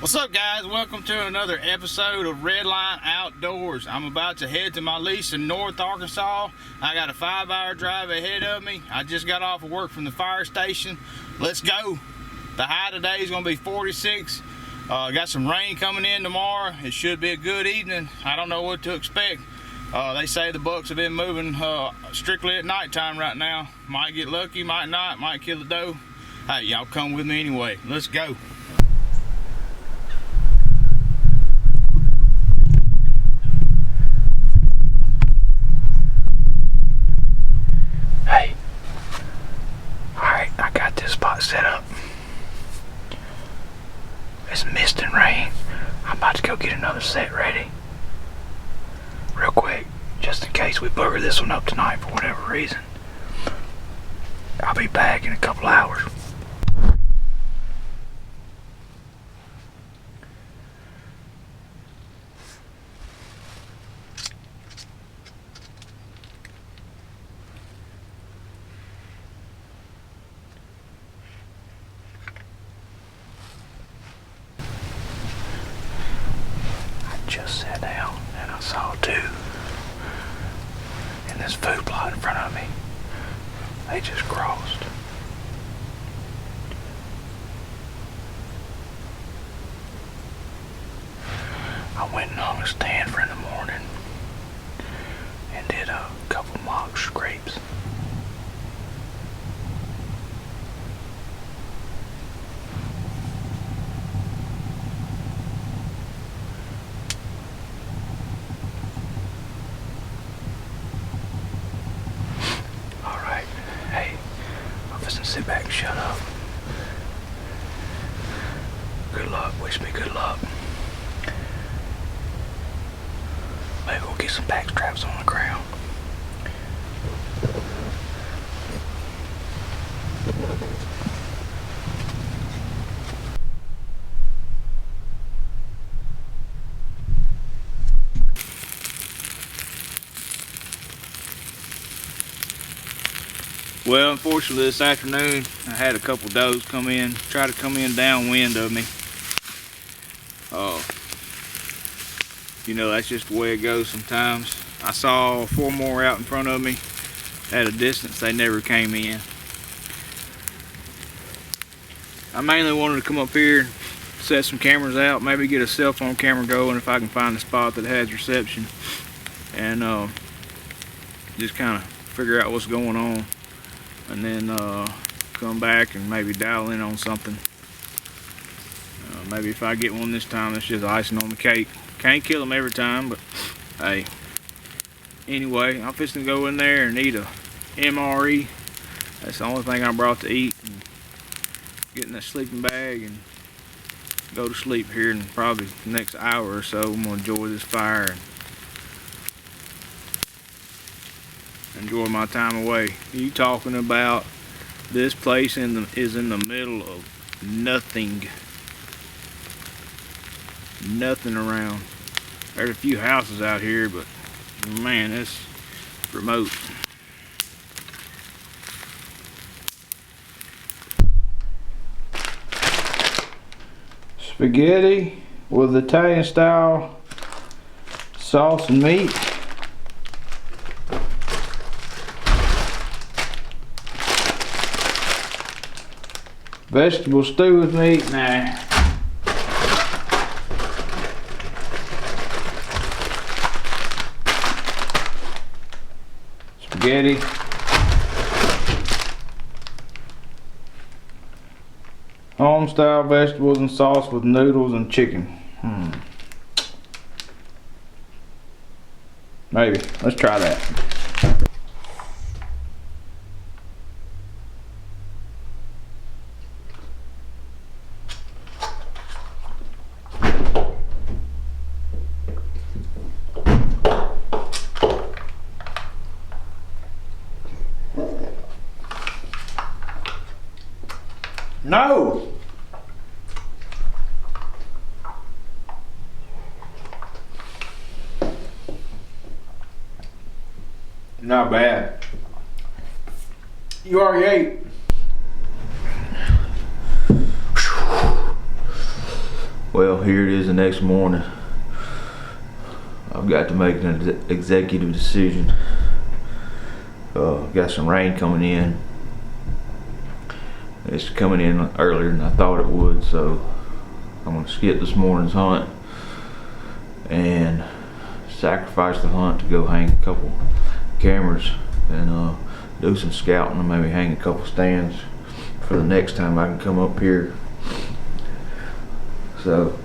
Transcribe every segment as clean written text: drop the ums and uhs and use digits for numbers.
What's up, guys? Welcome to another episode of Redline Outdoors. I'm about to head to my lease in North Arkansas. I got a 5-hour drive ahead of me. I just got off of work from the fire station. Let's go. The high today is going to be 46. Got some rain coming in tomorrow. It should be a good evening. I don't know what to expect. They say the bucks have been moving strictly at nighttime right now. Might get lucky, might not, might kill a doe. Hey, y'all come with me anyway. Let's go. Hey, alright, I got this spot set up. It's mist and rain. I'm about to go get another set ready. Real quick, just in case we bugger this one up tonight for whatever reason. I'll be back in a couple hours. Just sat down and I saw two in this food plot in front of me. They just crossed. I went and hung a stand for in the morning and did a couple mock scrapes. Sit back and shut up. Good luck. Wish me good luck. Maybe we'll get some back straps on the ground. Well, unfortunately this afternoon I had a couple does come in, try to come in downwind of me. You know, that's just the way it goes sometimes. I saw 4 more out in front of me at a distance. They never came in. I mainly wanted to come up here, set some cameras out, maybe get a cell phone camera going if I can find a spot that has reception, and just kind of figure out what's going on. And then come back and maybe dial in on something. Maybe if I get one this time, it's just icing on the cake. Can't kill them every time, but hey. Anyway, I'm fixing to go in there and eat a MRE. That's the only thing I brought to eat. And get in that sleeping bag and go to sleep here in probably the next hour or so. I'm going to enjoy this fire and enjoy my time away. You talking about this place is in the middle of nothing around. There's a few houses out here, but man, it's remote. Spaghetti with Italian style sauce and meat. Vegetable stew with meat. Nah. Spaghetti. Home style vegetables and sauce with noodles and chicken. Maybe. Let's try that. No! Not bad. You already ate. Well, here it is the next morning. I've got to make an executive decision. Got some rain coming in. It's coming in earlier than I thought it would, so I'm gonna skip this morning's hunt and sacrifice the hunt to go hang a couple cameras and do some scouting and maybe hang a couple stands for the next time I can come up here. So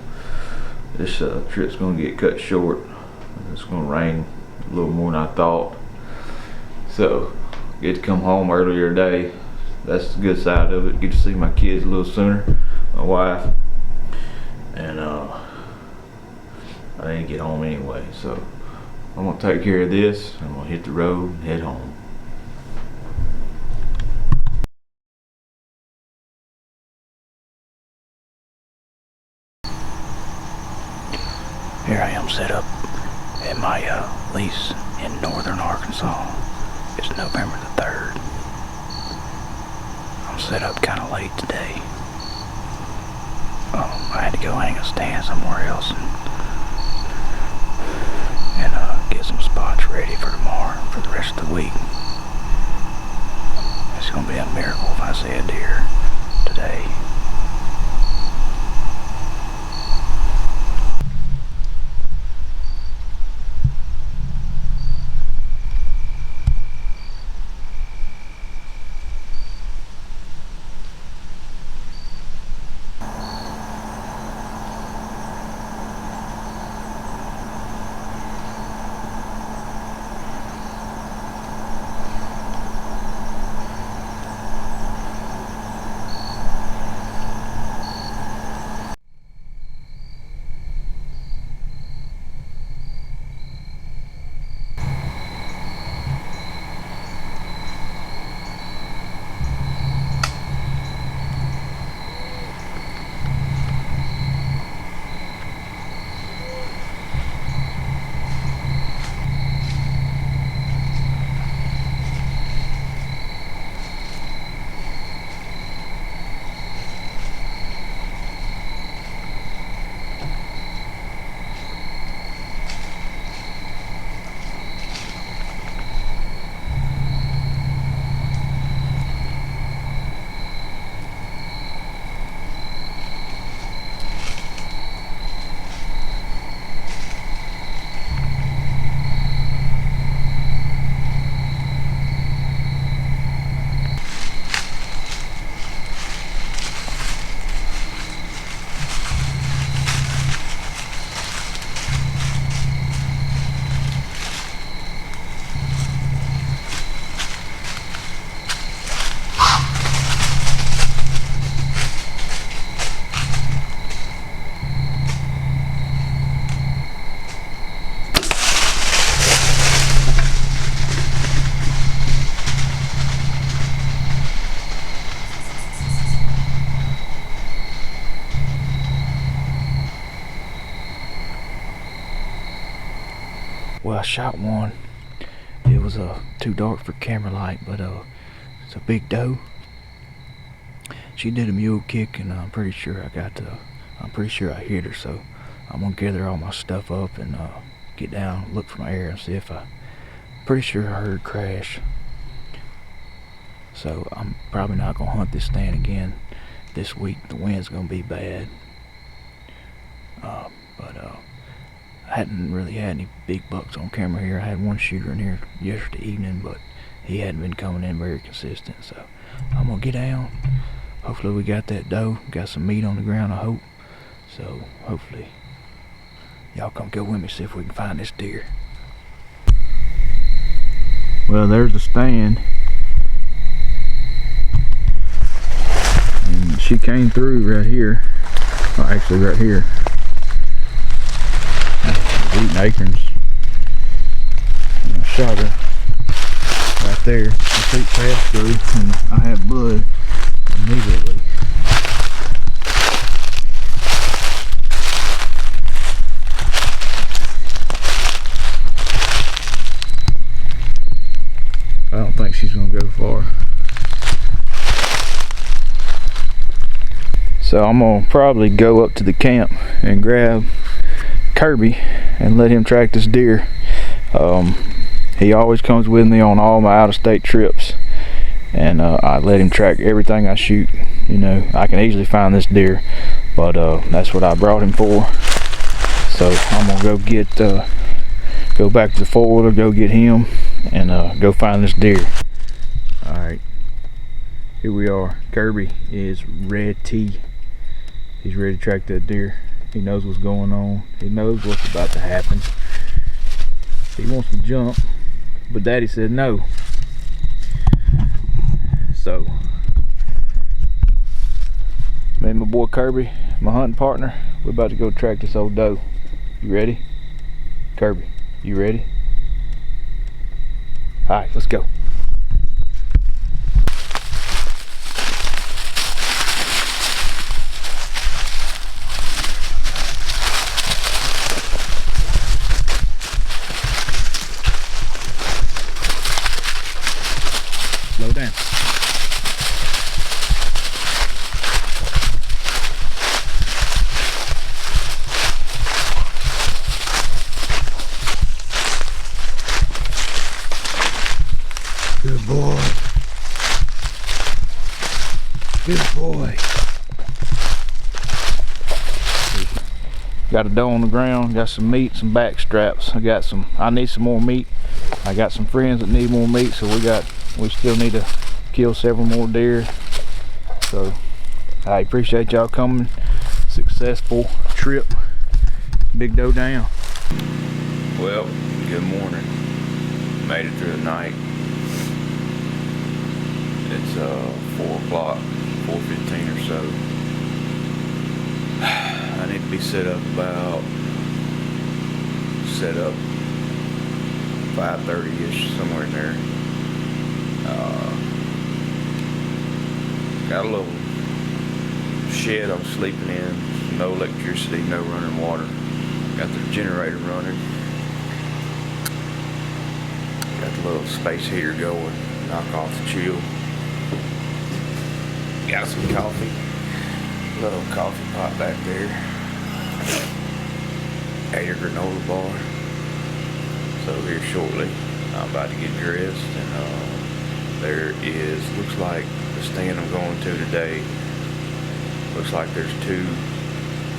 this trip's gonna get cut short. It's gonna rain a little more than I thought, so get to come home earlier today. That's the good side of it. Get to see my kids a little sooner, my wife, and I didn't get home anyway, so I'm gonna take care of this. I'm gonna hit the road and head home. Here I am set up at my lease in northern Arkansas. It's November the 3rd. I'm set up kind of late today. I had to go hang a stand somewhere else and get some spots ready for tomorrow, for the rest of the week. It's gonna be a miracle if I see a deer today. Well, I shot one. It was too dark for camera light, but it's a big doe. She did a mule kick, and I'm pretty sure I hit her. So I'm gonna gather all my stuff up and get down, look for my area, and see if pretty sure I heard crash. So I'm probably not gonna hunt this stand again this week. The wind's gonna be bad. But I hadn't really had any big bucks on camera here. I had one shooter in here yesterday evening, but he hadn't been coming in very consistent. So I'm gonna get down. Hopefully we got that doe, got some meat on the ground, I hope. So hopefully y'all come go with me, see if we can find this deer. Well, there's the stand. And she came through right here. Well, actually right here. Eating acorns. And I shot her right there. The feet passed through and I had blood immediately. I don't think she's gonna go far. So I'm gonna probably go up to the camp and grab Kirby and let him track this deer. He always comes with me on all my out-of-state trips, and I let him track everything I shoot. You know, I can easily find this deer, but that's what I brought him for. So I'm gonna go back to the four-wheeler, go get him, and go find this deer. All right, here we are. Kirby is ready. He's ready to track that deer. He knows what's going on. He knows what's about to happen. He wants to jump, but Daddy said no. So, me and my boy Kirby, my hunting partner, we're about to go track this old doe. You ready? Kirby, you ready? Alright, let's go. Slow down. Good boy. Good boy. Got a doe on the ground, got some meat, some back straps. I need some more meat. I got some friends that need more meat, so we still need to kill several more deer. So I appreciate y'all coming. Successful trip. Big doe down. Well, good morning. Made it through the night. It's 4 o'clock, 4:15 or so. I need to be set up 5:30ish, somewhere in there. Got a little shed I'm sleeping in. No electricity, no running water. Got the generator running. Got the little space heater going. Knock off the chill. Got some coffee. Little coffee pot back there. Ate a granola bar. So here shortly, I'm about to get dressed, and looks like the stand I'm going to today, looks like there's 2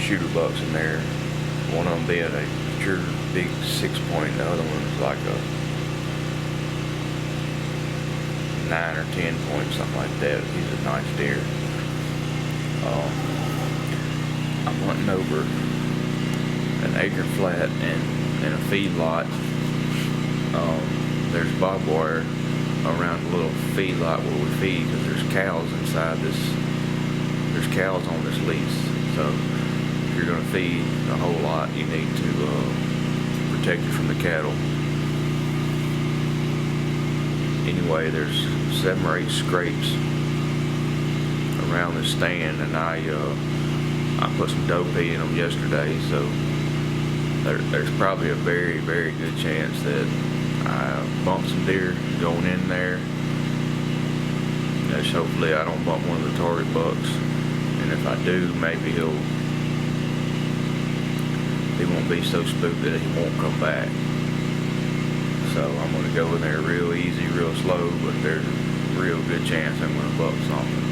shooter bucks in there. One of them being a pure big 6-point, and the other one's like a 9 or 10 point, something like that. He's a nice deer. I'm hunting over an acre flat and a feed lot. There's barbed wire around the little feed lot where we feed, because there's cows inside this. There's cows on this lease. So if you're going to feed a whole lot, you need to protect it from the cattle. Anyway, there's 7 or 8 scrapes around the stand, and I put some doe pee in them yesterday, so there's probably a very, very good chance that I bumped some deer going in there. Just hopefully I don't bump one of the target bucks, and if I do, maybe he won't be so spooked that he won't come back. So I'm going to go in there real easy, real slow, but there's a real good chance I'm going to buck something.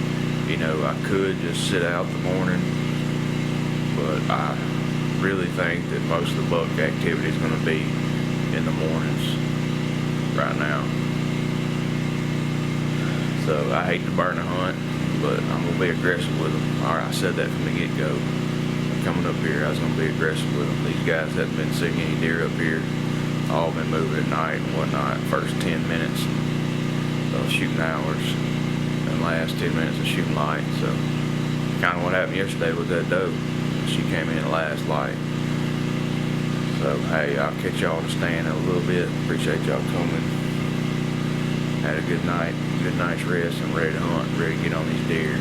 You know, I could just sit out the morning, but I really think that most of the buck activity is going to be in the mornings right now. So I hate to burn a hunt, but I'm going to be aggressive with them. Alright, I said that from the get-go. Coming up here, I was going to be aggressive with them. These guys haven't been seeing any deer up here. All been moving at night and whatnot. First 10 minutes of shooting hours, and last 10 minutes of shooting light. So kind of what happened yesterday with that doe. She came in last light. So hey, I'll catch y'all on the stand in a little bit. Appreciate y'all coming. Had a good night, good night's rest. I'm ready to hunt, ready to get on these deer.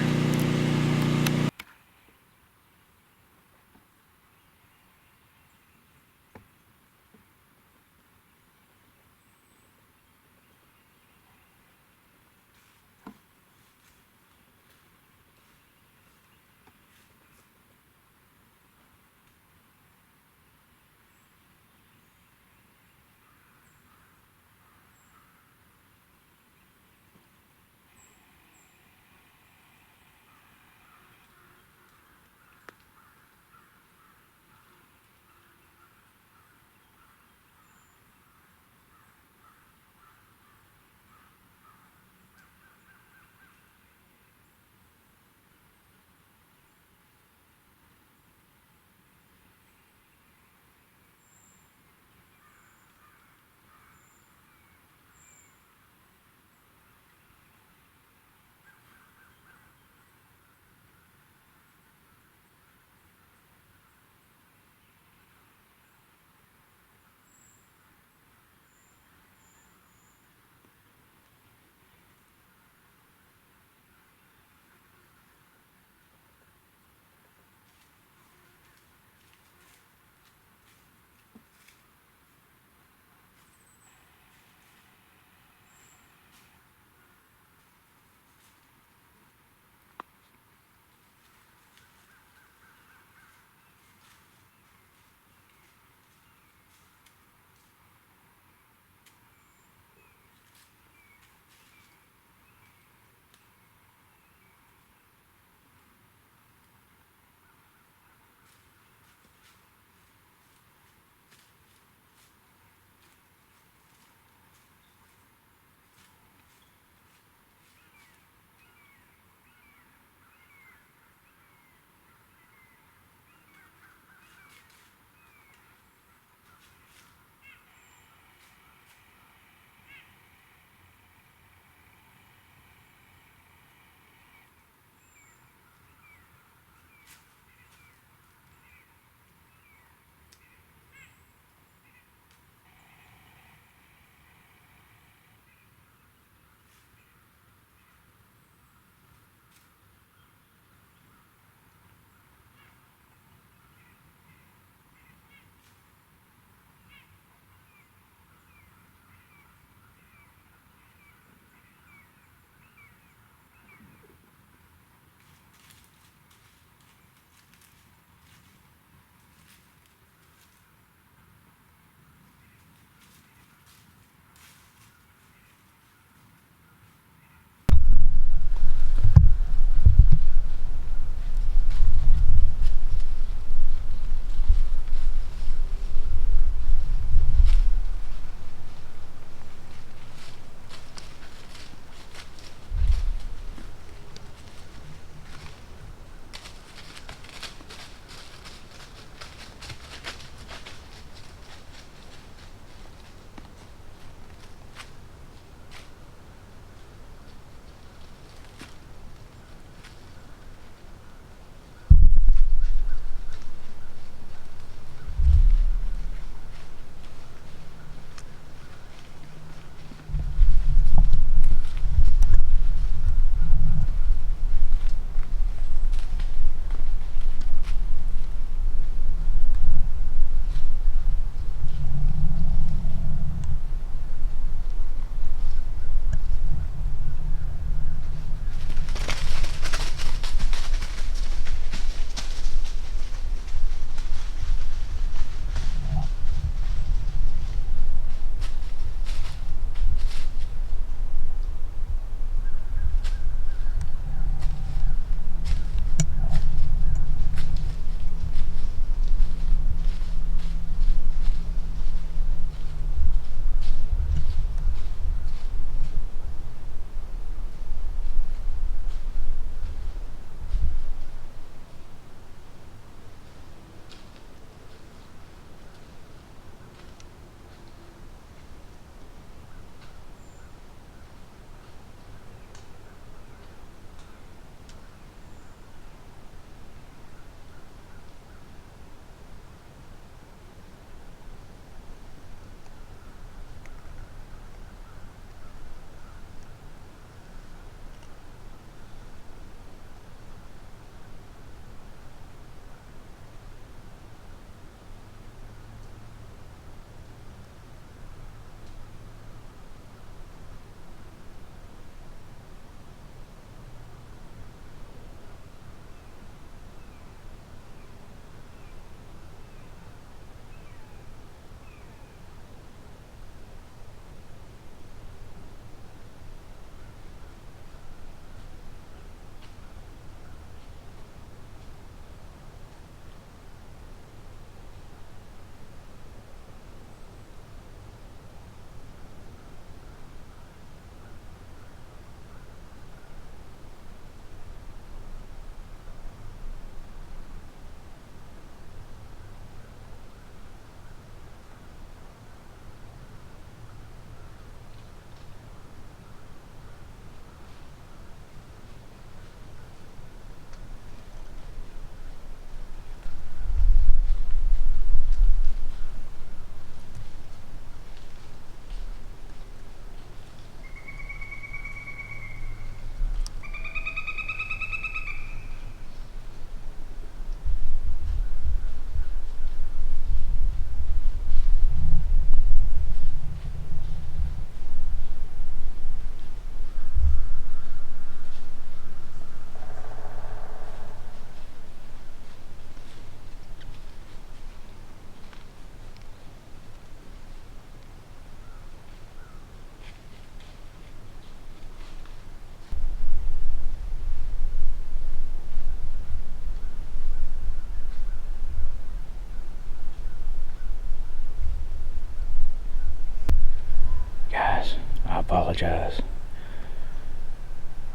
apologize.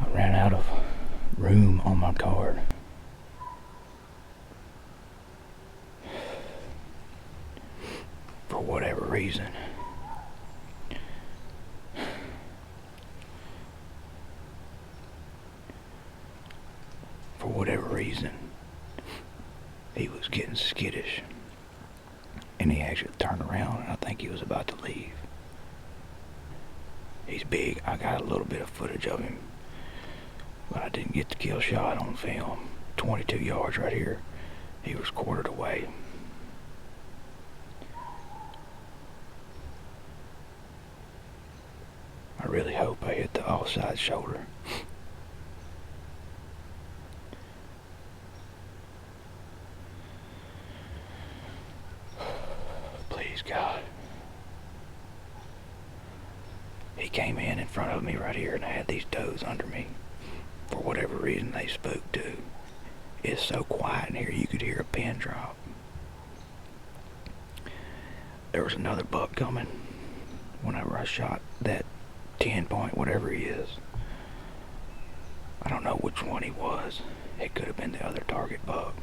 I ran out of room on my card. For whatever reason. For whatever reason, he was getting skittish. And he actually turned around, and I think he was about to leave. He's big. I got a little bit of footage of him, but I didn't get the kill shot on film. 22 yards right here. He was quartered away. I really hope I hit the offside shoulder. Please, God. He came in front of me right here, and I had these does under me. For whatever reason, they spooked too. It's so quiet in here, you could hear a pin drop. There was another buck coming whenever I shot that 10 point whatever he is. I don't know which one he was. It could have been the other target buck.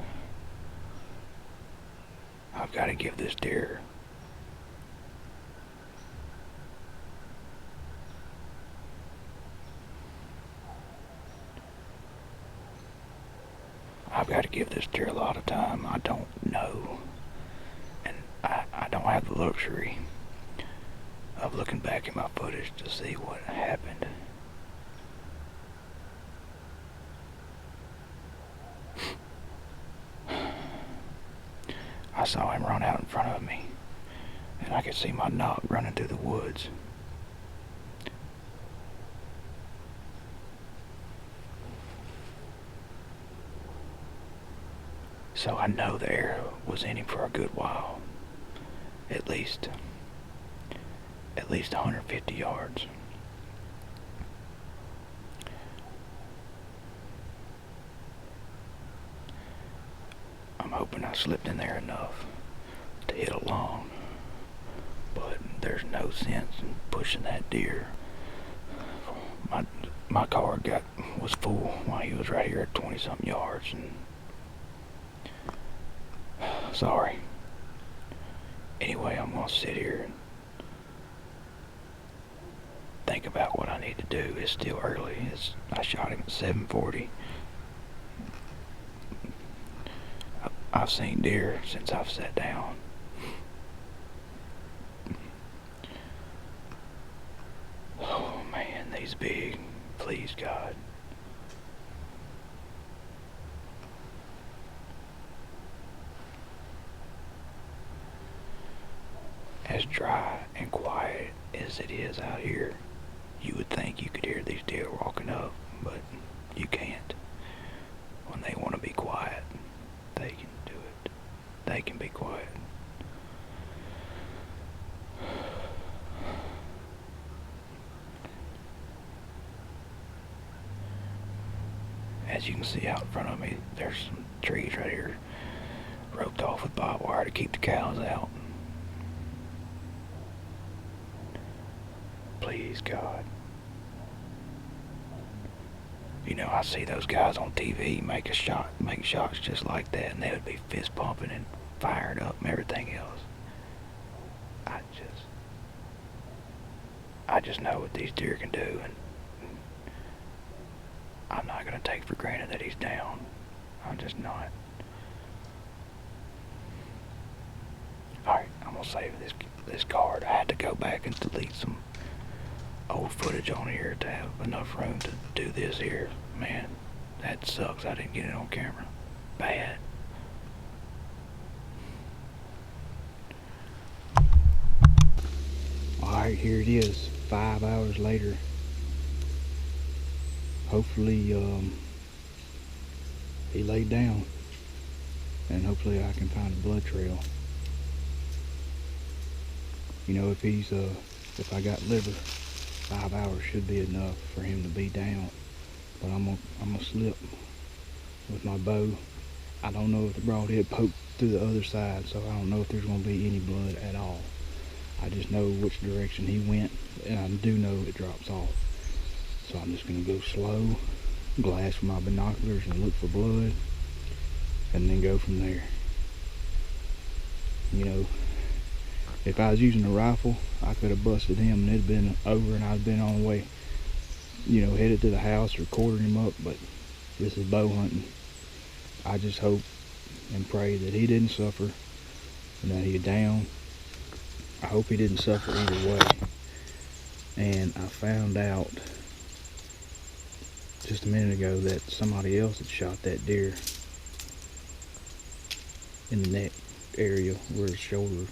I've got to give this deer a lot of time. I don't know. And I don't have the luxury of looking back at my footage to see what happened. I saw him run out in front of me, and I could see my knock running through the woods. So I know the arrow was in him for a good while. At least 150 yards. I'm hoping I slipped in there enough to hit along, but there's no sense in pushing that deer. My card was full while he was right here at 20-something yards, and sorry. Anyway, I'm gonna sit here and think about what I need to do. It's still early. I shot him at 7:40. I've seen deer since I've sat down. Oh man, these big. Please, God. As dry and quiet as it is out here, you would think you could hear these deer walking up, but you can't. When they want to be quiet, they can do it. They can be quiet. As you can see out in front of me, there's some trees right here roped off with barbed wire to keep the cows out. Please, God. You know, I see those guys on TV make shots just like that, and they would be fist pumping and fired up and everything else. I just know what these deer can do, and I'm not gonna take for granted that he's down. I'm just not. Alright, I'm gonna save this card. I had to go back and delete some old footage on here to have enough room to do this here. Man, that sucks. I didn't get it on camera. Bad. Alright, here it is. 5 hours later. Hopefully, he laid down. And hopefully I can find a blood trail. You know, if I got liver, 5 hours should be enough for him to be down. But I'm gonna slip with my bow. I don't know if the broadhead poked through the other side, so I don't know if there's gonna be any blood at all. I just know which direction he went, and I do know it drops off. So I'm just gonna go slow, glass with my binoculars and look for blood, and then go from there. You know, if I was using a rifle, I could have busted him and it'd been over and I'd been on the way, you know, headed to the house or quartered him up. But this is bow hunting. I just hope and pray that he didn't suffer and that he's down. I hope he didn't suffer either way. And I found out just a minute ago that somebody else had shot that deer in the neck area where his shoulder,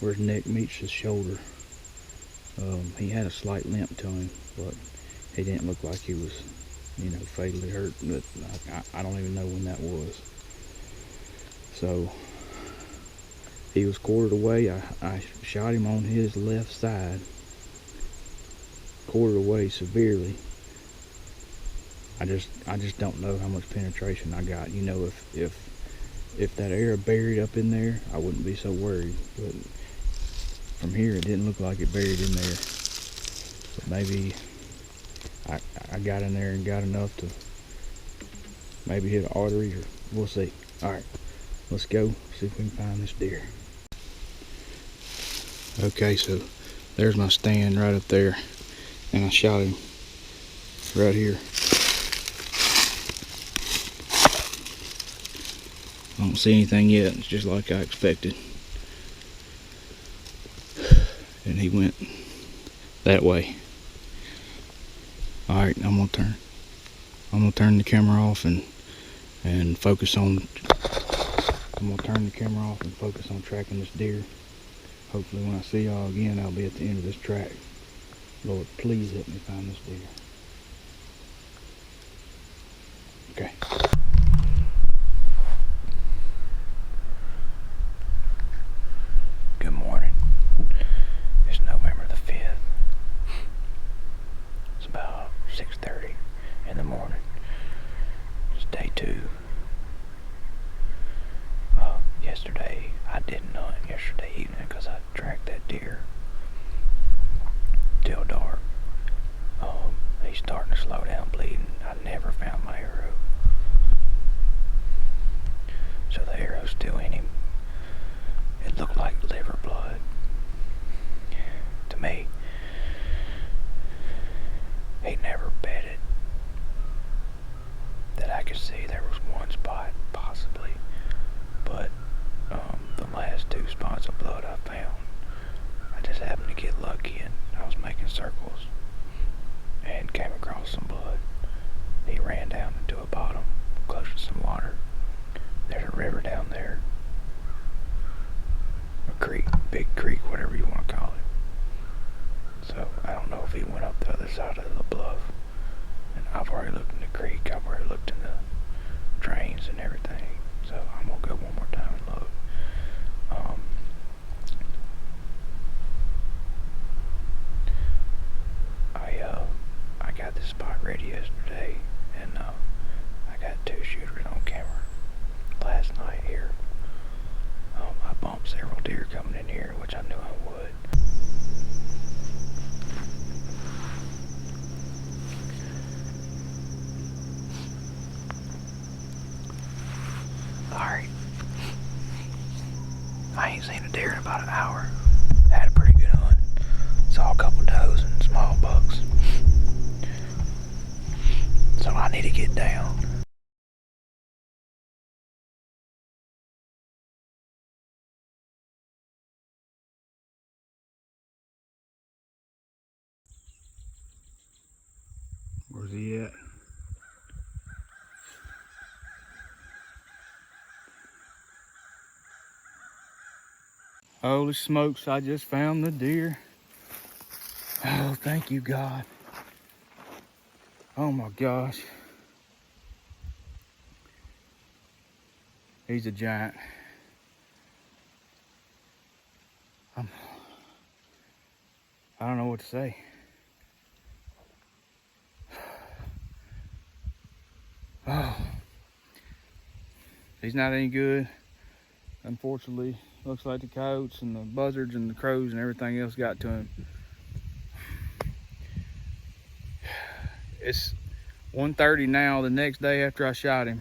where his neck meets his shoulder. He had a slight limp to him, but he didn't look like he was, you know, fatally hurt. But I don't even know when that was. So he was quartered away. I shot him on his left side, quartered away severely. I just don't know how much penetration I got. You know, if that arrow buried up in there, I wouldn't be so worried. But from here, it didn't look like it buried in there. But maybe I got in there and got enough to maybe hit an artery, or we'll see. All right, let's go see if we can find this deer. Okay, so there's my stand right up there, and I shot him right here. I don't see anything yet. It's just like I expected. And he went that way. Alright, I'm gonna turn the camera off and focus on tracking this deer. Hopefully when I see y'all again, I'll be at the end of this track. Lord, please help me find this deer. Okay. Good morning. It's November the 5th. It's about 6:30 in the morning. It's day 2. Yesterday, I didn't hunt yesterday evening because I tracked that deer till dark. He's starting to slow down bleeding. I never found my arrow. So the arrow's still in him. It looked like liver blood to me. He never bedded that I could see. There was one spot possibly, but the last 2 spots of blood I found, I just happened to get lucky, and I was making circles and came across some blood. He ran down into a bottom close to some water. There's a river down there, a creek, big creek, whatever you want to call it. So I don't know if he went up the other side of the bluff. And I've already looked in the creek, I've already looked in the drains and everything. So I'm gonna go one more time and look. I got this spot ready yesterday, and I got 2 shooters on camera last night here. I bumped several deer coming in here, which I knew I would. Alright. I ain't seen a deer in about an hour. Had a pretty good hunt. Saw a couple does and small bucks. So I need to get down. Where's he at? Holy smokes, I just found the deer. Oh, thank you, God. Oh my gosh. He's a giant. I don't know what to say. Oh. He's not any good. Unfortunately, Looks like the coyotes and the buzzards and the crows and everything else got to him. It's 1:30 now, the next day after I shot him.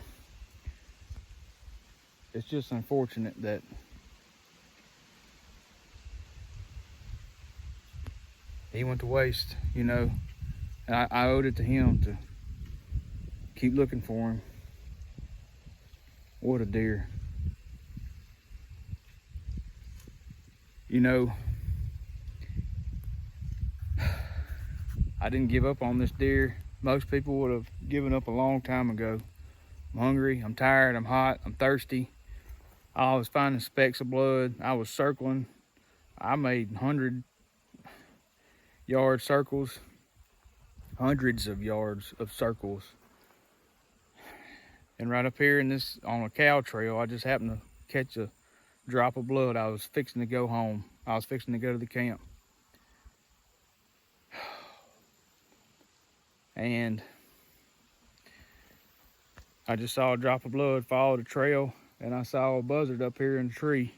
It's just unfortunate that he went to waste, you know. And I owed it to him to keep looking for him. What a deer. You know, I didn't give up on this deer. Most people would have given up a long time ago. I'm hungry, I'm tired, I'm hot, I'm thirsty. I was finding specks of blood. I was circling. I made 100-yard circles, hundreds of yards of circles. And right up here in this, on a cow trail, I just happened to catch a drop of blood. I was fixing to go home. I was fixing to go to the camp. And I just saw a drop of blood follow the trail, and I saw a buzzard up here in the tree.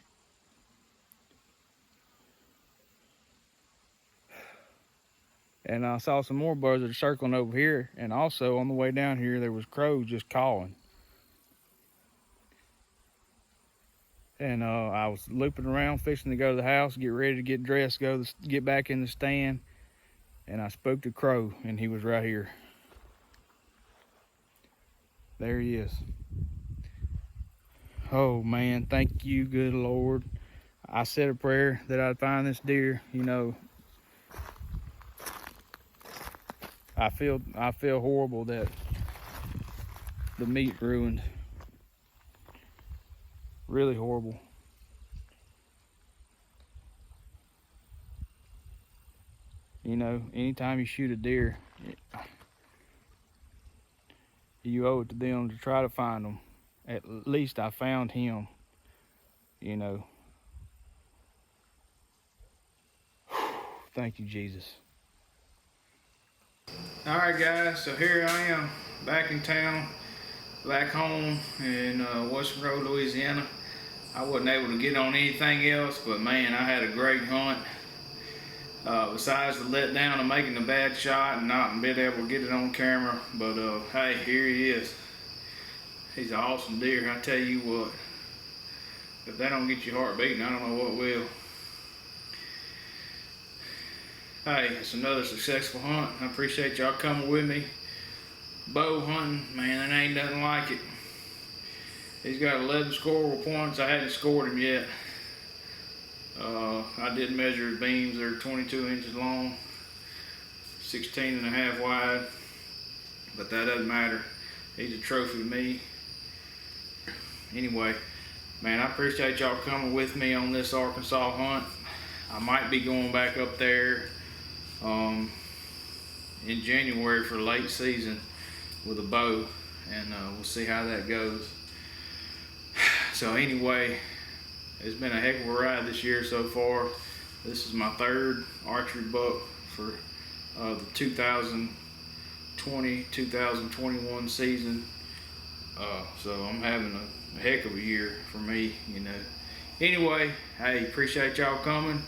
And I saw some more buzzards circling over here, and also on the way down here there was crows just calling. And I was looping around, fixing to go to the house, get ready to get dressed, get back in the stand, and I spoke to Crow, and he was right here. There he is. Oh man, thank you, good Lord. I said a prayer that I'd find this deer. You know, I feel horrible that the meat ruined. Really horrible. You know, anytime you shoot a deer, you owe it to them to try to find them. At least I found him, you know. Thank you, Jesus. All right, guys, so here I am back in town, back home in Western Road, Louisiana. I wasn't able to get on anything else, but man, I had a great hunt. Besides the letdown of making a bad shot and not being able to get it on camera, but hey, here he is. He's an awesome deer, I tell you what. If that don't get your heart beating, I don't know what will. Hey, it's another successful hunt. I appreciate y'all coming with me. Bow hunting, man, it ain't nothing like it. He's got 11 scoreable points. I hadn't scored him yet. I did measure his beams. They're 22 inches long, 16 and a half wide, but that doesn't matter. He's a trophy to me. Anyway, man, I appreciate y'all coming with me on this Arkansas hunt. I might be going back up there in January for late season with a bow, and we'll see how that goes. So anyway, it's been a heck of a ride this year so far. This is my third archery buck for the 2020-2021 season. So I'm having a heck of a year for me, you know. Anyway, hey, appreciate y'all coming.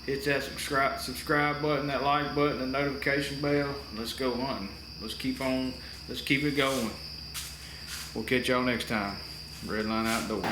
Hit that subscribe button, that like button, the notification bell. Let's go hunting. Let's keep it going. We'll catch y'all next time. Redline Outdoors.